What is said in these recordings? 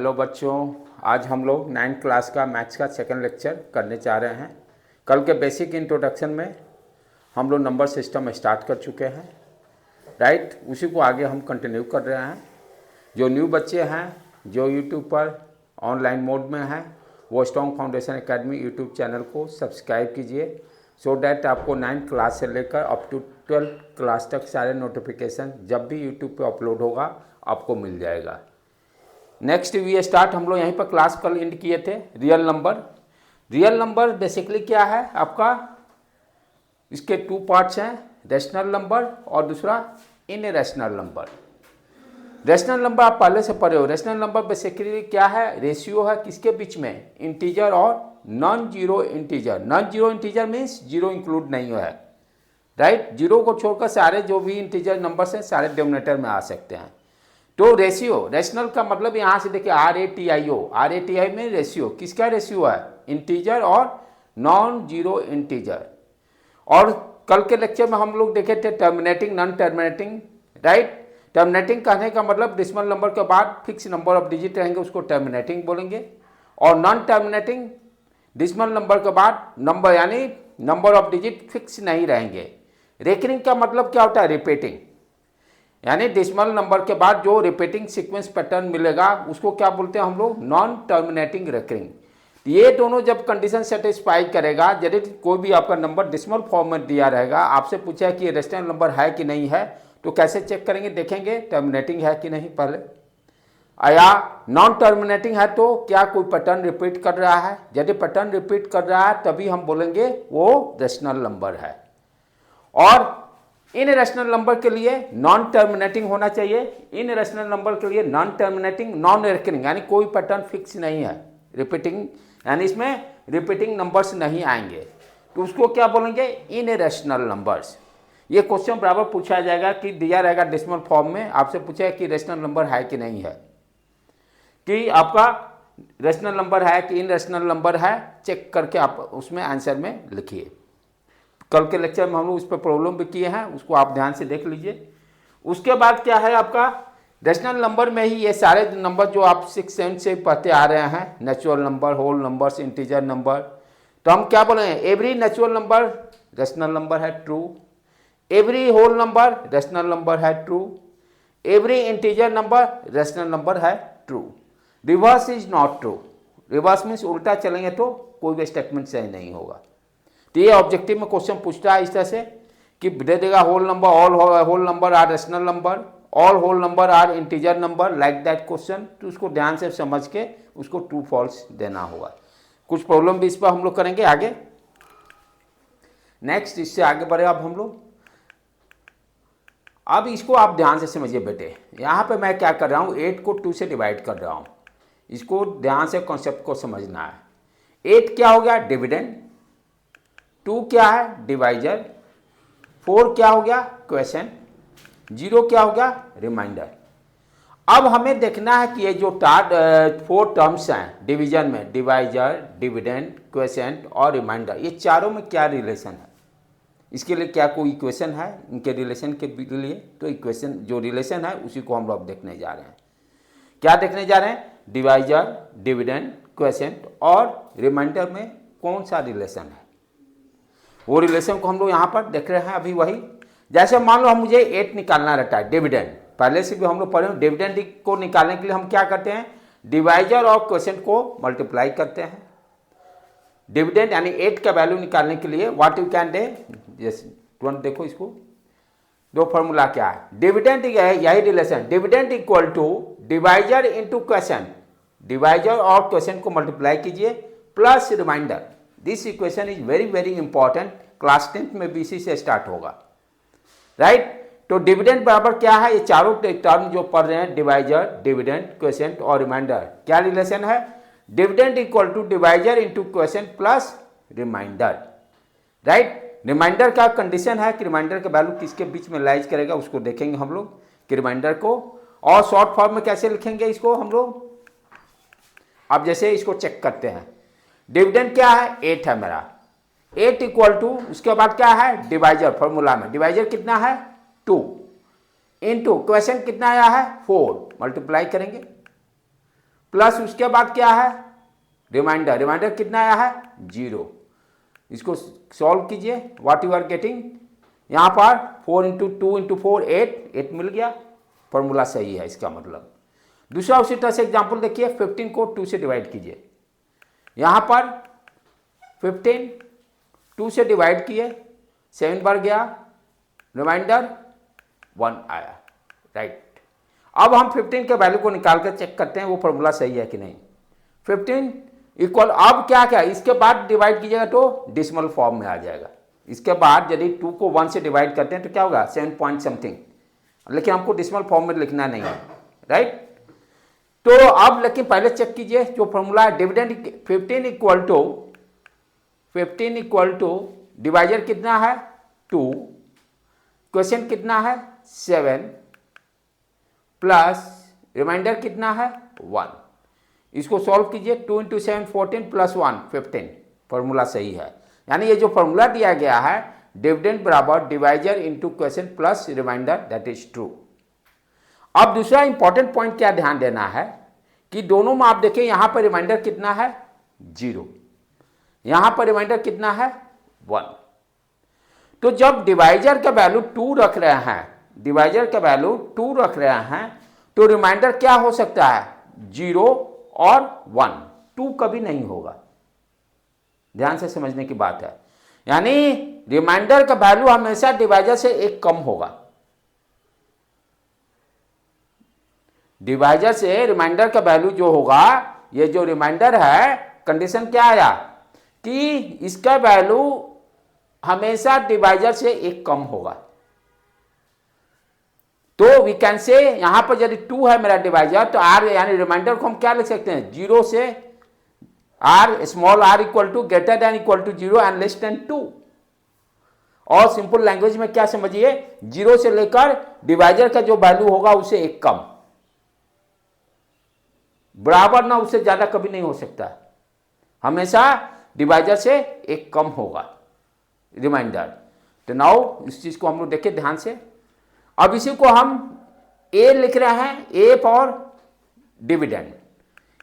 Hello बच्चों, आज हम लोग 9th क्लास का मैथ्स का सेकंड लेक्चर करने जा रहे हैं। कल के बेसिक इंट्रोडक्शन में हम लोग नंबर सिस्टम स्टार्ट कर चुके हैं, राइट। उसी को आगे हम कंटिन्यू कर रहे हैं। जो न्यू बच्चे हैं जो यूट्यूब पर ऑनलाइन मोड में हैं वो strong foundation academy YouTube channel को सब्सक्राइब कीजिए, सो डैट आपको 9th क्लास से लेकर अप टू 12th क्लास तक सारे नोटिफिकेशन जब भी यूट्यूब पे अपलोड होगा आपको मिल जाएगा। नेक्स्ट वी स्टार्ट, हम लोग यहीं पर क्लास कल एंड किए थे। रियल नंबर बेसिकली क्या है आपका, इसके टू पार्ट्स हैं, रेशनल नंबर और दूसरा इनरेशनल नंबर। रेशनल नंबर आप पहले से पढ़े हो। रेशनल नंबर बेसिकली क्या है, रेशियो है किसके बीच में, इंटीजर और non zero integer. Non zero integer means zero include नहीं है, राइट। जीरो को छोड़कर सारे जो भी इंटीजर नंबर्स हैं सारे डिनोमिनेटर में आ सकते हैं। तो रेशियो, रेशनल का मतलब यहाँ से देखिए RATIO, RATI में रेशियो, किसका रेशियो है, इंटीजर और नॉन जीरो इंटीजर। और कल के लेक्चर में हम लोग देखे थे terminating, non terminating, right. Terminating कहने का मतलब डेसिमल नंबर के बाद फिक्स नंबर ऑफ डिजिट रहेंगे उसको टर्मिनेटिंग बोलेंगे, और नॉन टर्मिनेटिंग डेसिमल नंबर के बाद नंबर यानी नंबर ऑफ डिजिट फिक्स नहीं रहेंगे। रेकरिंग का मतलब क्या होता है, रिपीटिंग, यानी डेसिमल नंबर के बाद जो रिपीटिंग सीक्वेंस पैटर्न मिलेगा उसको क्या बोलते हैं हम लोग, नॉन टर्मिनेटिंग रेकरिंग। ये दोनों जब कंडीशन सेटिस्फाई करेगा, यदि कोई भी आपका नंबर डेसिमल फॉर्म में दिया रहेगा, आपसे पूछा है कि ये रेशनल नंबर है कि नहीं है, तो कैसे चेक करेंगे, देखेंगे टर्मिनेटिंग है कि नहीं पहले, या नॉन टर्मिनेटिंग है तो क्या कोई पैटर्न रिपीट कर रहा है। यदि पैटर्न रिपीट कर रहा है तभी हम बोलेंगे वो रेशनल नंबर है। और इनरेशनल नंबर के लिए नॉन टर्मिनेटिंग होना चाहिए, इनरेशनल नंबर के लिए नॉन टर्मिनेटिंग, नॉन रिकरिंग, यानी कोई पैटर्न फिक्स नहीं है, रिपीटिंग, यानी इसमें रिपीटिंग नंबर्स नहीं आएंगे, तो उसको क्या बोलेंगे, इनरेशनल नंबर्स। ये क्वेश्चन बराबर पूछा जाएगा कि दिया रहेगा डेसिमल फॉर्म में, आपसे पूछेगा कि रेशनल नंबर है कि नहीं है, कि आपका रेशनल नंबर है कि इनरेशनल नंबर है, चेक करके आप उसमें आंसर में लिखिए। कल के लेक्चर में हम लोग उस पर प्रॉब्लम भी किए हैं, उसको आप ध्यान से देख लीजिए। उसके बाद क्या है आपका, रेशनल नंबर में ही ये सारे नंबर जो आप 6 7 से पढ़ते आ रहे हैं, natural number, whole numbers, integer number, तो हम क्या बोले, every natural number rational number है, true. Every whole number rational number है, true. Every integer number rational number है, true. Reverse is not true. Reverse means उल्टा चलेंगे तो कोई भी स्टेटमेंट सही नहीं होगा। तो ये ऑब्जेक्टिव में क्वेश्चन पूछता है इस तरह से कि दे देगा whole number, all whole number are rational number, all whole number are integer number, like that question. तो उसको ध्यान से समझ के उसको ट्रू फॉल्स देना होगा। कुछ प्रॉब्लम भी इस पर हम लोग करेंगे आगे। नेक्स्ट, इससे आगे बढ़े अब हम लोग। अब इसको आप ध्यान से समझिए बेटे, यहाँ पे मैं क्या कर रहा हूँ, 8 को 2 से डिवाइड कर रहा हूँ, इसको ध्यान से कॉन्सेप्ट को समझना है। 8 क्या हो गया, डिविडेंड, 2 क्या है, डिवाइजर, 4 क्या हो गया, क्वेश्चन, 0 क्या हो गया, रिमाइंडर। अब हमें देखना है कि ये जो 4 टर्म्स हैं डिवीजन में, डिवाइजर, डिविडेंड, क्वेश्चन और रिमाइंडर, ये चारों में क्या रिलेशन है, इसके लिए क्या कोई इक्वेशन है इनके रिलेशन के लिए। तो इक्वेशन जो रिलेशन है उसी को हम लोग देखने जा रहे हैं। क्या देखने जा रहे हैं, डिवाइजर, डिविडेंड, क्वेश्चन और रिमाइंडर में कौन सा रिलेशन है, वो रिलेशन को हम लोग यहाँ पर देख रहे हैं अभी। वही जैसे मान लो हम मुझे 8 निकालना रहता है, डिविडेंड, पहले से भी हम लोग पढ़े, डिविडेंड को निकालने के लिए हम क्या करते हैं, डिवाइजर और क्वेश्चन को मल्टीप्लाई करते हैं। डिविडेंड यानी 8 का वैल्यू निकालने के लिए व्हाट यू कैन डे, जैसे तुरंत देखो इसको, दो फॉर्मूला क्या है, डिविडेंड यही relation, dividend equal to divisor into question, divisor और क्वेश्चन को मल्टीप्लाई कीजिए plus reminder. This equation is very very important, class 10th में भी इसी से स्टार्ट होगा, राइट। तो डिविडेंड बराबर क्या है, ये चारों टर्म जो पढ़ रहे हैं, डिवाइजर, डिविडेंड, क्वेश्चन और रिमाइंडर, क्या रिलेशन है, dividend equal to divisor into question plus reminder, right. Reminder का कंडीशन है कि रिमाइंडर का वैल्यू किसके बीच में लाइज करेगा, उसको देखेंगे हम लोग कि रिमाइंडर को, और शॉर्ट फॉर्म में कैसे लिखेंगे इसको हम लोग। अब जैसे इसको चेक करते हैं, डिविडेंड क्या है, 8 है मेरा, 8 इक्वल टू, उसके बाद क्या है, डिवाइजर, फॉर्मूला में डिवाइजर कितना है, 2 इंटू क्वेश्चन कितना आया है, 4, मल्टीप्लाई करेंगे प्लस उसके बाद क्या है रिमाइंडर, रिमाइंडर कितना आया है 0। इसको सॉल्व कीजिए, व्हाट यू आर गेटिंग, यहाँ पर 4 इंटू 2 इंटू 4 8 मिल गया, फॉर्मूला सही है इसका मतलब। दूसरा उसी तरह से एग्जाम्पल देखिए, 15 को 2 से डिवाइड कीजिए, यहाँ पर 15 2 से डिवाइड किए, 7 बार गया, रिमाइंडर 1 आया, राइट। अब हम 15 के वैल्यू को निकाल कर चेक करते हैं वो फॉर्मूला सही है कि नहीं। 15 इक्वल, अब क्या क्या इसके बाद डिवाइड कीजिएगा तो डिसिमल फॉर्म में आ जाएगा। इसके बाद यदि 2 को 1 से डिवाइड करते हैं तो क्या होगा 7 पॉइंट समथिंग, लेकिन हमको डिसिमल फॉर्म में लिखना नहीं है, राइट। तो अब लेकिन पहले चेक कीजिए जो फॉर्मूला है डिविडेंड 15 इक्वल टू डिवाइजर कितना है 2, क्वेश्चन कितना है 7 प्लस रिमाइंडर कितना है 1। इसको सॉल्व कीजिए, 2 इंटू 7 14 प्लस 1 15, फॉर्मूला सही है। यानी ये जो फॉर्मूला दिया गया है डिविडेंड बराबर divisor into question plus reminder, that is true. अब दूसरा इंपॉर्टेंट पॉइंट क्या ध्यान देना है कि दोनों में आप देखें यहां पर रिमाइंडर कितना है 0, यहां पर रिमाइंडर कितना है 1। तो जब डिवाइजर का वैल्यू 2 रख रहे हैं, डिवाइजर का वैल्यू 2 रख रहे हैं तो रिमाइंडर क्या हो सकता है 0 और 1, 2 कभी नहीं होगा। ध्यान से समझने की बात है, यानी रिमाइंडर का वैल्यू हमेशा डिवाइजर से 1 कम होगा। डिवाइजर से रिमाइंडर का वैल्यू जो होगा, ये जो रिमाइंडर है कंडीशन क्या आया कि इसका वैल्यू हमेशा डिवाइजर से 1 कम होगा। तो वी कैन से यहां पर यदि 2 है मेरा डिवाइजर तो आर यानी रिमाइंडर को हम क्या लिख सकते हैं 0 से r, small r equal to greater than equal to 0 and less than 2। और सिंपल लैंग्वेज में क्या समझिए 0 से लेकर डिवाइजर का जो वैल्यू होगा उसे 1 कम, बराबर ना उससे ज्यादा कभी नहीं हो सकता, हमेशा डिवाइजर से 1 कम होगा रिमाइंडर। तो नाउ इस चीज को हम लोग देखें ध्यान से। अब इसी को हम ए लिख रहे हैं, ए फॉर डिविडेंड।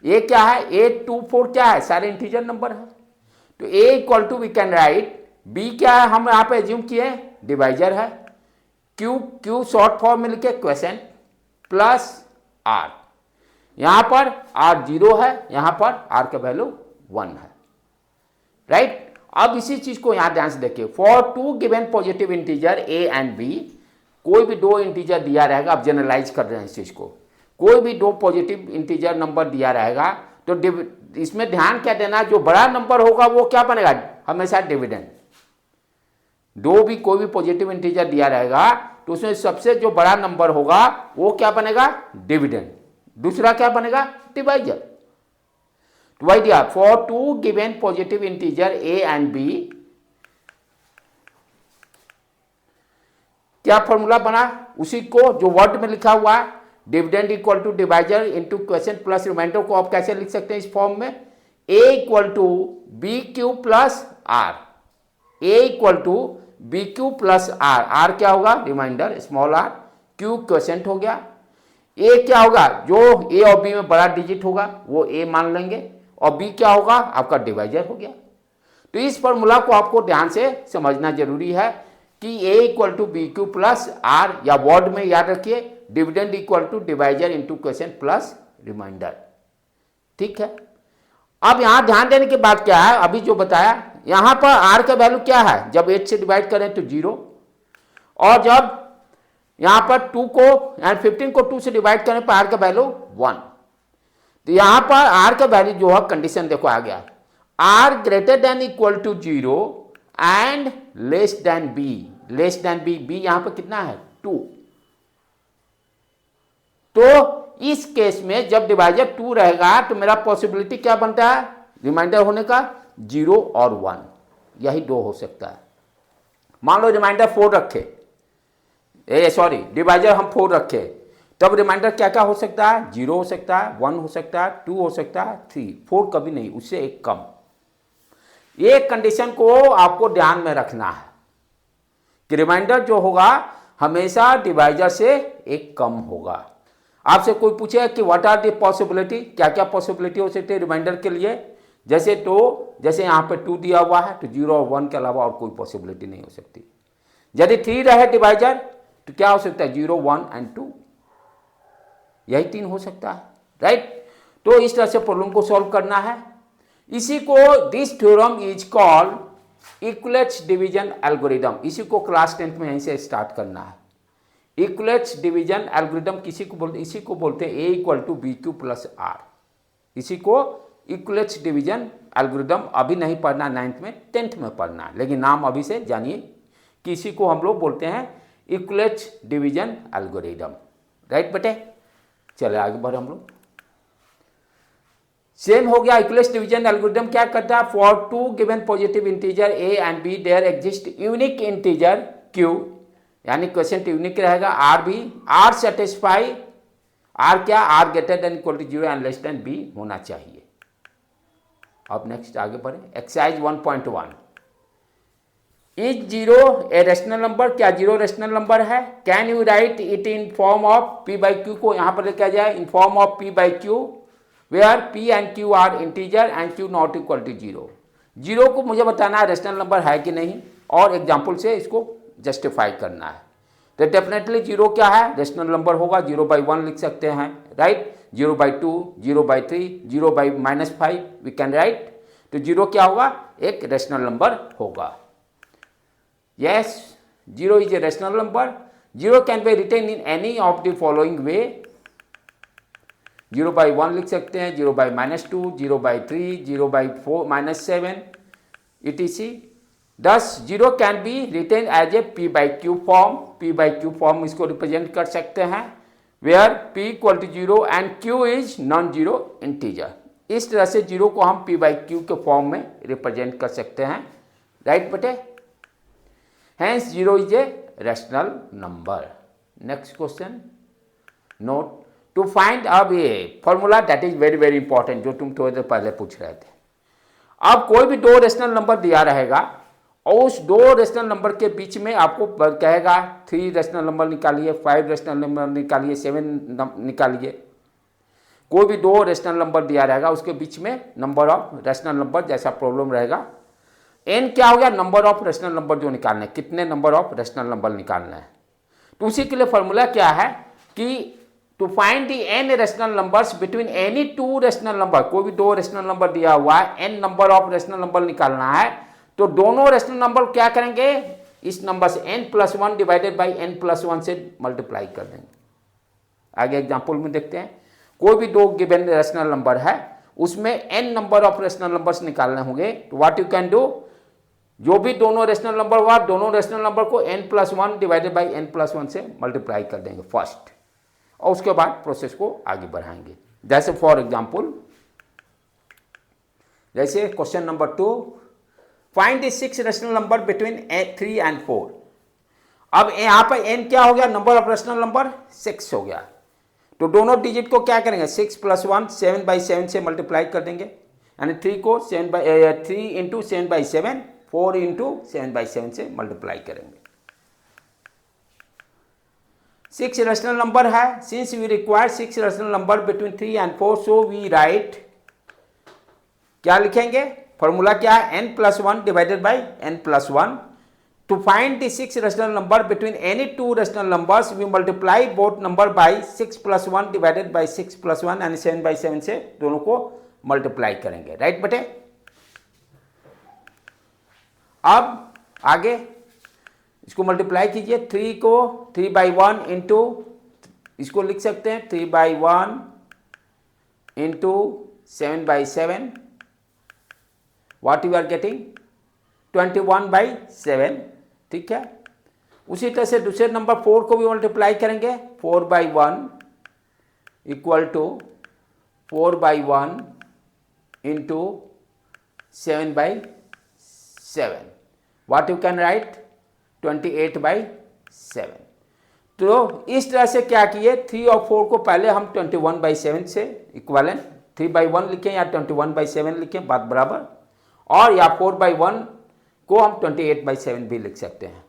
ए क्या है 8 2 4 क्या है सारे इंटीजर नंबर है, तो A equal to we can write, B क्या है हम यहां पे एज्यूम किए डिवाइजर है, क्यू शॉर्ट फॉर्म में लिखे क्वेश्चन प्लस आर, यहां पर आर 0 है, यहां पर आर का वैल्यू 1 है, राइट। अब इसी चीज को यहां ध्यान से देखिए, for 2 given positive integer A and B, कोई भी 2 इंटीजर दिया रहेगा, अब जनरलाइज कर रहे हैं इस चीज को, कोई भी 2 पॉजिटिव इंटीजर नंबर दिया रहेगा तो इसमें ध्यान क्या देना, जो बड़ा नंबर होगा वो क्या बनेगा हमेशा डिविडेंड। कोई भी पॉजिटिव इंटीजर दिया रहेगा तो उसमें सबसे जो बड़ा नंबर होगा वो क्या बनेगा डिविडेंड, दूसरा क्या बनेगा डिवाइजर। तो वही दिया for 2 given positive integer A and B, क्या फॉर्मूला बना उसी को जो वर्ड में लिखा हुआ है, dividend equal to divisor into question plus reminder को आप कैसे लिख सकते हैं इस फॉर्म में, A equal to B Q plus R, A equal to B Q plus R, R क्या होगा reminder small R, Q question हो गया, ए क्या होगा जो ए और बी में बड़ा डिजिट होगा वो ए मान लेंगे, और बी क्या होगा आपका डिवाइजर हो गया। तो इस फॉर्मूला को आपको ध्यान से समझना जरूरी है कि A equal to B Q plus R, या वर्ड में याद रखिए dividend equal to divisor into question plus reminder, ठीक है। अब यहां ध्यान देने की बात क्या है, अभी जो बताया यहां पर आर का वैल्यू क्या है, जब 8 से डिवाइड करें तो 0, और जब यहां पर 2 को यानी 15 को 2 से डिवाइड करें पर आर का वैल्यू 1। तो यहां पर आर का वैल्यू जो है कंडीशन देखो आ गया, R greater than equal to 0 and less than B, less than B, B यहां पर कितना है 2। तो इस केस में जब डिवाइजर 2 रहेगा तो मेरा पॉसिबिलिटी क्या बनता है रिमाइंडर होने का 0 और 1, यही 2 हो सकता है। मान लो रिमाइंडर 4 रखे, सॉरी डिवाइजर हम 4 रखे, तब रिमाइंडर क्या क्या हो सकता है 0 हो सकता है, 1 हो सकता है, 2 हो सकता है, 3, 4 कभी नहीं, उससे 1 कम। ये कंडीशन को आपको ध्यान में रखना है कि रिमाइंडर जो होगा हमेशा डिवाइजर से 1 कम होगा। आपसे कोई पूछेगा कि व्हाट आर द पॉसिबिलिटी, क्या क्या पॉसिबिलिटी हो सकती है रिमाइंडर के लिए, जैसे यहाँ पे 2 दिया हुआ है तो 0 और 1 के अलावा और कोई पॉसिबिलिटी नहीं हो सकती। यदि 3 रहे डिवाइजर तो क्या हो सकता है 0, 1 एंड 2, यही 3 हो सकता है, राइट। तो इस तरह से प्रॉब्लम को सॉल्व करना है। इसी को this theorem is called Euclid's division algorithm. इसी को क्लास 10th में यहीं से स्टार्ट करना है। इक्वलेट्स डिवीजन एल्गोरिदम इसी को बोलते हैं A = BQ + R। इसी को इक्वलेट्स डिवीजन एल्गोरिदम अभी नहीं पढ़ना 9th में, 10th में पढ़ना है, लेकिन नाम अभी से जानिए कि इसी को हम लोग बोलते हैं इक्वलेट्स डिवीजन एल्गोरिदम, राइट बेटे। चले आगे बढ़े हम लोग। सेम हो गया। इक्वलेट्स डिवीजन एल्गोरिदम क्या करता है, for 2 given positive integer A and B there exist unique integer Q, यानी क्वेश्चन यूनिक रहेगा। R सेटिस्फाई, R क्या, R greater than equal to 0 and less than B होना चाहिए। अब नेक्स्ट आगे बढ़े। Exercise 1.1, is 0 a rational number, क्या 0 rational number है। Can you write it in form of P/Q, को यहाँ पर लेके जाए in form of P/Q where P and Q are integer and Q not equal to 0। 0 को मुझे बताना है रेशनल नंबर है कि नहीं, और एग्जाम्पल से इसको जस्टिफाई करना है। तो डेफिनेटली 0 क्या है, रेशनल नंबर होगा। 0/1 लिख सकते हैं, राइट। 0/2, 0/3, 0/-5 we can right. तो 0 क्या होगा, एक रेशनल नंबर होगा। Yes, 0 is a rational number. 0 can be written in any of the following way. 0/1 लिख सकते हैं, 0/-2, 0/3, 0/4-7 etc। Thus 0 can be written as a P/Q form. P/Q form इसको represent कर सकते हैं, where P = 0 and Q is non zero integer. इस तरह से 0 को हम P/Q के फॉर्म में रिप्रेजेंट कर सकते हैं, राइट बेटे। Hence 0 is a rational number. Next question. Note to find अब ये formula that is very very important, जो तुम थोड़ी देर पहले पूछ रहे थे। अब कोई भी 2 रेशनल नंबर दिया रहेगा और उस 2 रेशनल नंबर के बीच में आपको कहेगा 3 रेशनल नंबर निकालिए, 5 रेशनल नंबर निकालिए, 7 निकालिए। कोई भी 2 रेशनल नंबर दिया रहेगा, उसके बीच में नंबर ऑफ रेशनल नंबर जैसा प्रॉब्लम रहेगा। n क्या हो गया, नंबर ऑफ रेशनल नंबर जो निकालना है, कितने नंबर ऑफ रेशनल नंबर निकालना है। तो उसी के लिए फॉर्मूला क्या है कि to find the n rational numbers between any 2 rational number. कोई भी 2 रेशनल नंबर दिया हुआ है, n number of rational number निकालना है, तो दोनों रेशनल नंबर क्या करेंगे, इस नंबर से n+1 डिवाइडेड बाई n+1 से मल्टीप्लाई कर देंगे। आगे एग्जाम्पल में देखते हैं। कोई भी 2 गिवन रेशनल नंबर है, उसमें n number of rational numbers निकालने होंगे। तो व्हाट यू कैन डू, जो भी दोनों रेशनल नंबर हुआ, दोनों रेशनल नंबर को n+1 डिवाइडेड बाई n+1 से मल्टीप्लाई कर देंगे फर्स्ट, और उसके बाद प्रोसेस को आगे बढ़ाएंगे। जैसे फॉर एग्जाम्पल, जैसे question number 2, find the 6 rational number between 3 and 4। अब यहाँ पर n क्या हो गया, नंबर ऑफ रेशनल नंबर 6 हो गया। तो दोनों डिजिट को क्या करेंगे, 6 + 1 7/7 से मल्टीप्लाई कर देंगे, यानी 3 को 3 × 7/7, 4 × 7/7 से मल्टीप्लाई करेंगे। 6 रेशनल नंबर है, since we require 6 rational number between 3 and 4, so we write, क्या लिखेंगे, फॉर्मूला क्या है, n+1 divided by n+1। To find the 6 rational number between any 2 rational numbers, we multiply both number by 6 + 1 divided by 6 + 1 यानी 7/7 से दोनों को multiply करेंगे, right बेटे। अब आगे इसको मल्टीप्लाई कीजिए, 3 को 3/1 इंटू, इसको लिख सकते हैं 3/1 into 7/7, what you are getting 21/7, ठीक है। उसी तरह से दूसरे नंबर 4 को भी मल्टीप्लाई करेंगे, 4/1 equal to 4/1 into 7/7, what you can write 28/7। तो इस तरह से क्या किए, 3 और 4 को पहले हम 21/7 से इक्वलेंट 3/1 लिखें या 21/7 लिखें, बात बराबर, और या 4/1 को हम 28/7 भी लिख सकते हैं।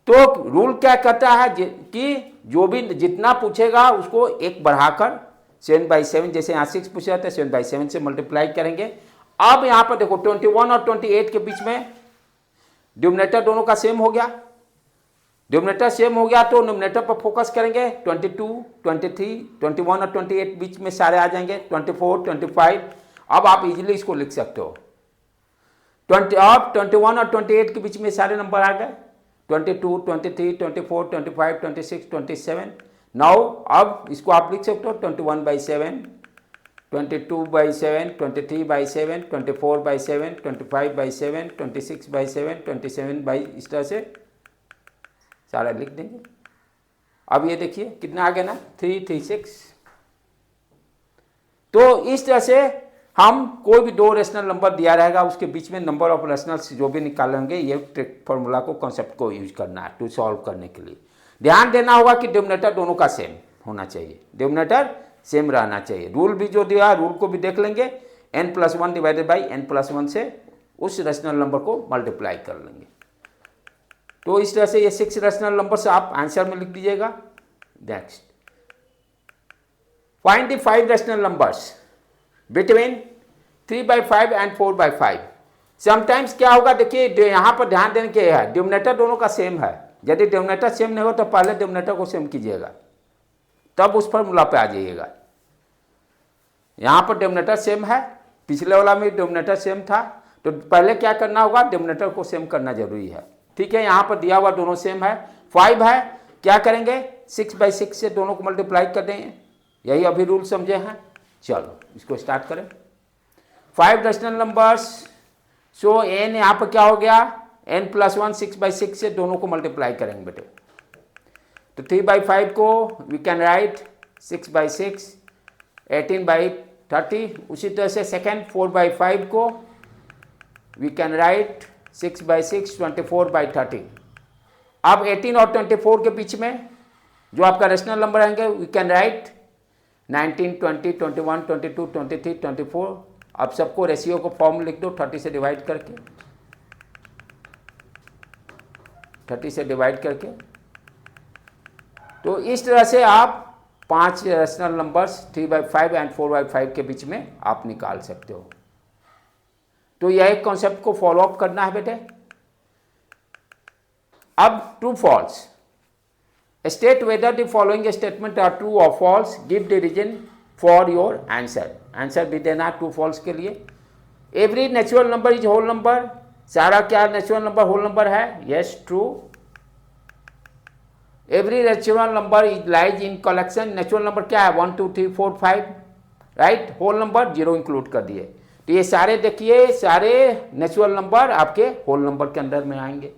तो रूल क्या कहता है कि जो भी जितना पूछेगा उसको एक बढ़ाकर 7/7, जैसे यहाँ 6 पूछा था 7/7 से मल्टीप्लाई करेंगे। अब यहाँ पर देखो 21 और 28 के बीच में डिनोमिनेटर दोनों का सेम हो गया। डिनोमिनेटर सेम हो गया तो न्यूमरेटर पर फोकस करेंगे। 22, 23, 21 और 28 बीच में सारे आ जाएंगे। 24, 25। अब आप इजीली इसको लिख सकते हो। अब 21 और 28 के बीच में सारे नंबर आ गए। 22, 23, 24, 25, 26, 27। नाउ अब इसको आप लिख सकते हो 21/7, 22/7, 23/7, 24/7, 25/7, 26/7, 27 इस तरह से सारा लिख देंगे। अब ये देखिए कितना आ गया ना, 336। तो इस तरह से हम कोई भी दो रेशनल नंबर दिया रहेगा उसके बीच में नंबर ऑफ रेशनल्स जो भी निकालेंगे, ये ट्रिक फॉर्मूला को कॉन्सेप्ट को यूज करना है टू सॉल्व करने के लिए। ध्यान देना होगा कि डिनोमिनेटर दोनों का सेम होना चाहिए, डिनोमिनेटर सेम रहना चाहिए। रूल भी जो दिया रूल को भी देख लेंगे। n+1 डिवाइडेड बाई n+1 से उस रेशनल नंबर को मल्टीप्लाई कर लेंगे। तो इस तरह से ये 6 रेशनल नंबर से आप आंसर में लिख दीजिएगा। Next, find the 5 rational numbers between 3/5 and 4/5। Sometimes क्या होगा, देखिए यहाँ पर ध्यान देने के है डिनोमिनेटर दोनों का सेम है। यदि डिनोमिनेटर सेम नहीं हो तो पहले डिनोमिनेटर को सेम कीजिएगा, तब उस फॉर्मूला पे आ जाइएगा। यहाँ पर डिनोमिनेटर सेम है, पिछले वाला में डिनोमिनेटर सेम था, तो पहले क्या करना होगा, डिनोमिनेटर को सेम करना जरूरी है। ठीक है, यहाँ पर दिया हुआ दोनों सेम है। 5 है, क्या करेंगे 6/6 से दोनों को मल्टीप्लाई कर देंगे। यही अभी रूल समझे हैं। चलो इसको स्टार्ट करें। 5 रेशनल नंबर्स, सो n यहाँ पर क्या हो गया, n+1 6/6 से दोनों को मल्टीप्लाई करेंगे बेटे। तो 3/5 को वी कैन राइट 6/6, 18/30। उसी तरह से सेकेंड 4/5 को वी कैन राइट 6/6, 24/30। अब 18 और 24 के बीच में जो आपका रेशनल नंबर आएंगे वी कैन राइट 19, 20, 21, 22, 23, 24। अब सबको रेशियो को फॉर्म लिख दो 30 से डिवाइड करके, 30 से डिवाइड करके। तो इस तरह से आप 5 रेशनल नंबर्स 3/5 एंड 4/5 के बीच में आप निकाल सकते हो। तो यह एक कॉन्सेप्ट को फॉलो अप करना है बेटे। अब true false, state whether the following statement are true और false, give the reason for your answer. Answer भी देना ट्रू फॉल्स के लिए। Every natural number is whole number, सारा क्या नेचुरल नंबर होल नंबर है, yes true. Every natural number is lies in collection, natural number क्या है 1, 2, 3, 4, 5, right. Whole number 0 include कर दिए। तो ये सारे देखिए सारे नेचुरल नंबर आपके होल नंबर के अंदर में आएंगे।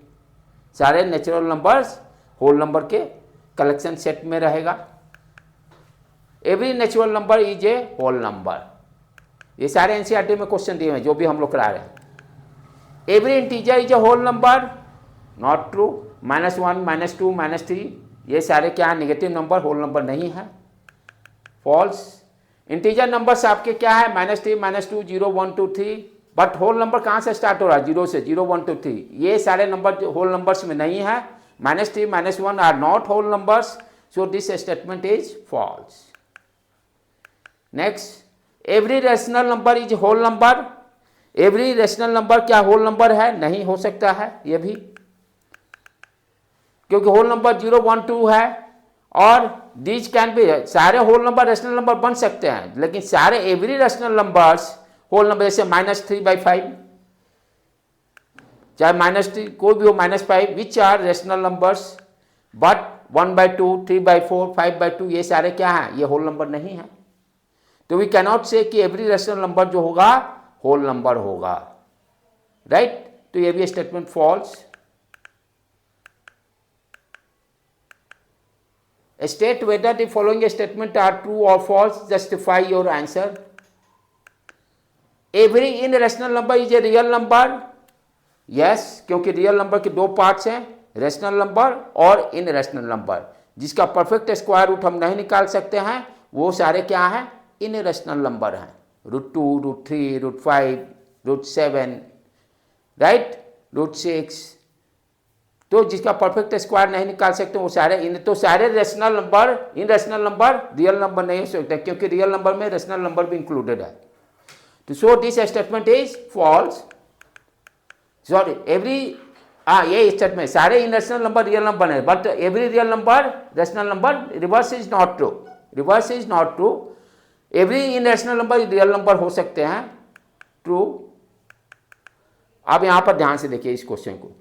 सारे नेचुरल नंबर्स होल नंबर के कलेक्शन सेट में रहेगा। Every natural number is a whole number, ये सारे एनसीईआरटी में क्वेश्चन दिए हैं जो भी हम लोग करा रहे हैं। Every integer is a whole number, not true. -1, -2, -3 ये सारे क्या नेगेटिव नंबर, होल नंबर नहीं है, फॉल्स। इंटीजर नंबर्स आपके क्या है -3, -2, 0, 1, 2, 3, बट होल नंबर कहाँ से स्टार्ट हो रहा है 0 से, 0, 1, 2, 3। ये सारे नंबर होल नंबर्स में नहीं है। -3, -1 are not whole numbers, so this statement is false. Next, every rational number is whole number. Every rational number क्या होल नंबर है, नहीं हो सकता है ये भी, क्योंकि होल नंबर 0, 1, 2 है। और दीज कैन बी, सारे होल नंबर रेशनल नंबर बन सकते हैं, लेकिन सारे every rational numbers whole number, जैसे -3/5, चाहे -3 कोई भी हो, -5, which are rational numbers, but 1/2, 3/4, 5/2 ये सारे क्या हैं, ये होल नंबर नहीं है। तो वी कैनॉट से कि एवरी रेशनल नंबर जो होगा होल नंबर होगा, राइट। तो ये भी statement false. State whether the following statement are true or false, justify your answer. Every irrational number is a real number, yes, क्योंकि real number के दो पार्ट्स हैं, रेशनल नंबर और इनरेशनल नंबर, जिसका परफेक्ट स्क्वायर रूट हम नहीं निकाल सकते हैं, वो सारे क्या हैं, इनरेशनल नंबर हैं। √2, √3, √5, √7, राइट, √6, तो जिसका परफेक्ट स्क्वायर नहीं निकाल सकते वो सारे तो सारे rational number irrational number real number नहीं हो सकते, क्योंकि रियल नंबर में रेशनल नंबर भी इंक्लूडेड है। तो so this statement is false. Sorry every ये स्टेटमेंट सारे इनरेशनल नंबर रियल नंबर है, but every real number rational number, reverse is not true, reverse is not true. एवरी irrational number real number हो सकते हैं, true. अब यहां पर ध्यान से देखिए इस क्वेश्चन को।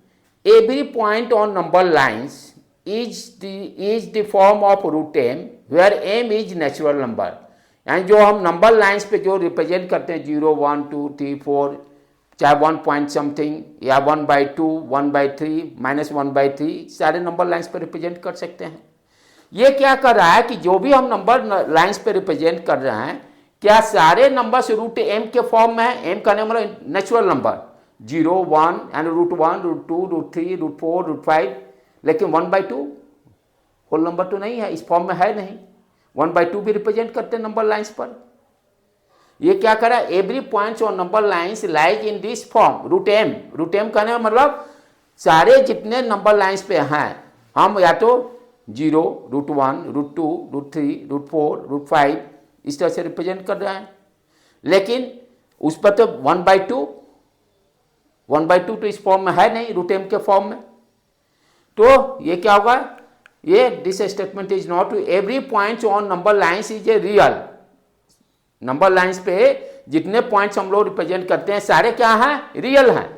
Every point on number lines is the form of root m where m is natural number. यानी जो हम नंबर लाइन्स पे जो रिप्रेजेंट करते हैं 0 1 2 3 4, चाहे 1 पॉइंट समथिंग या 1/2 1/3 -1/3, सारे नंबर लाइन्स पे रिप्रेजेंट कर सकते हैं। ये क्या कर रहा है कि जो भी हम नंबर लाइन्स पे रिप्रेजेंट कर रहे हैं, क्या सारे नंबर्स रूट m के फॉर्म में है? m का मतलब नेचुरल नंबर 0 1 एंड √1 √2 √3 √4 √5, लेकिन 1/2 होल नंबर तो नहीं है, इस फॉर्म में है नहीं। 1/2 भी रिप्रेजेंट करते हैं नंबर लाइन्स पर। ये क्या करा? Every points on number lines like in this form root m कहने का मतलब सारे जितने नंबर लाइन्स पे हैं हम या तो 0 √1 √2 √3 √4 √5 इस तरह से रिप्रेजेंट कर रहे हैं, लेकिन उस पर तो 1/2 तो इस फॉर्म में है नहीं, रूट m के फॉर्म में। तो ये क्या होगा? ये this statement is not true. Every points on number lines is a real. Number lines पे जितने पॉइंट्स हम लोग रिप्रेजेंट करते हैं सारे क्या हैं? रियल हैं।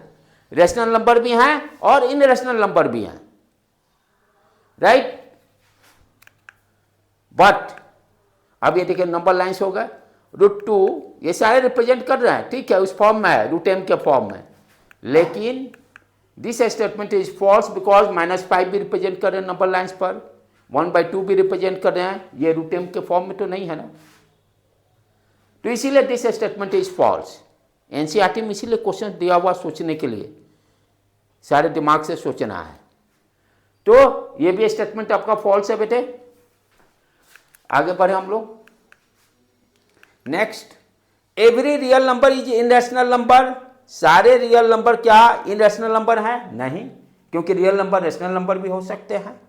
रेशनल नंबर भी हैं और इनरेशनल नंबर भी हैं, राइट। बट अब ये देखिए नंबर लाइन्स हो गए, √2 ये सारे रिप्रेजेंट कर रहे हैं, ठीक है, उस फॉर्म में है, रूट m के फॉर्म में। लेकिन this statement is false because -5 भी रिप्रेजेंट कर रहे हैं नंबर लाइन्स पर, 1/2 भी रिप्रेजेंट कर रहे हैं, ये रूट m के फॉर्म में तो नहीं है ना। तो इसीलिए this statement is false. NCERT में इसीलिए क्वेश्चन दिया हुआ सोचने के लिए, सारे दिमाग से सोचना है। तो ये भी स्टेटमेंट आपका फॉल्स है बेटे। आगे बढ़े हम लोग। Next, every real number is irrational number. सारे रियल नंबर क्या इनरेशनल नंबर हैं? नहीं, क्योंकि रियल नंबर रेशनल नंबर भी हो सकते हैं।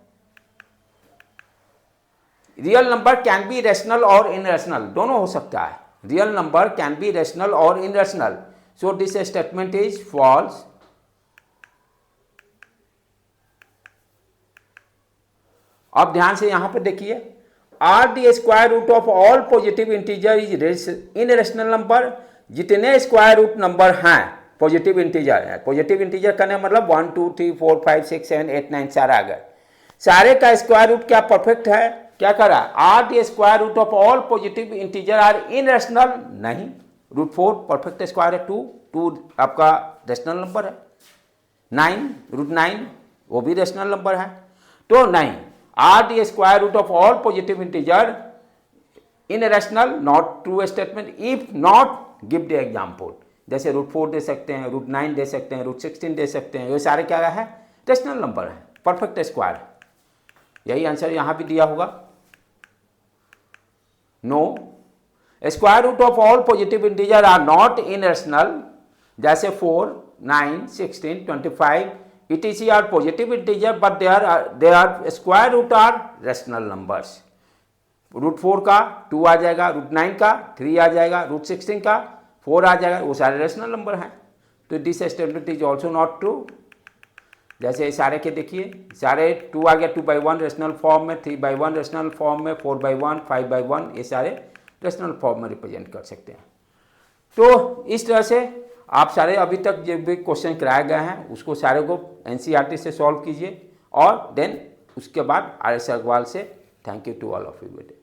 Real number can be rational और इनरेशनल, दोनों हो सकता है। Real number can be rational और irrational. So this statement is false. अब ध्यान से यहां पर देखिए, are the square root of all positive integer is irrational number. जितने स्क्वायर रूट नंबर हैं पॉजिटिव इंटीजर है, पॉजिटिव इंटीजर करने मतलब 1 2 3 4 5 6 7 8 9 सारे आ गए, सारे का स्क्वायर रूट क्या परफेक्ट है? क्या करा? Are the square root of all positive integer are irrational? नहीं। √4 परफेक्ट स्क्वायर है, 2 आपका रेशनल नंबर है। 9 √9 वो भी रेशनल नंबर है, तो नहीं। Are the square root of all positive integer irrational, not true statement. If not give the example, जैसे √4 दे सकते हैं, √9 दे सकते हैं, √16 दे सकते हैं, ये सारे क्या है? रेशनल नंबर है, परफेक्ट स्क्वायर। यही आंसर यहां भी दिया होगा। No, square root of all positive integer are not irrational, जैसे 4 9 16 25 etc are positive integer, but they are square root are rational numbers. √4 का 2 आ जाएगा, √9 का 3 आ जाएगा, √16 का 4 आ जाएगा, वो सारे रेशनल नंबर हैं। तो this statement is also not true. जैसे सारे के देखिए, सारे 2 आ गया 2/1 रेशनल फॉर्म में, 3/1 रेशनल फॉर्म में, 4/1 5/1, ये सारे रेशनल फॉर्म में रिप्रेजेंट कर सकते हैं। तो इस तरह से आप सारे अभी तक जो भी क्वेश्चन कराए गए हैं उसको सारे को एनसीईआरटी से सॉल्व कीजिए, और देन उसके बाद RS अग्रवाल से। Thank you to all of you बेटे।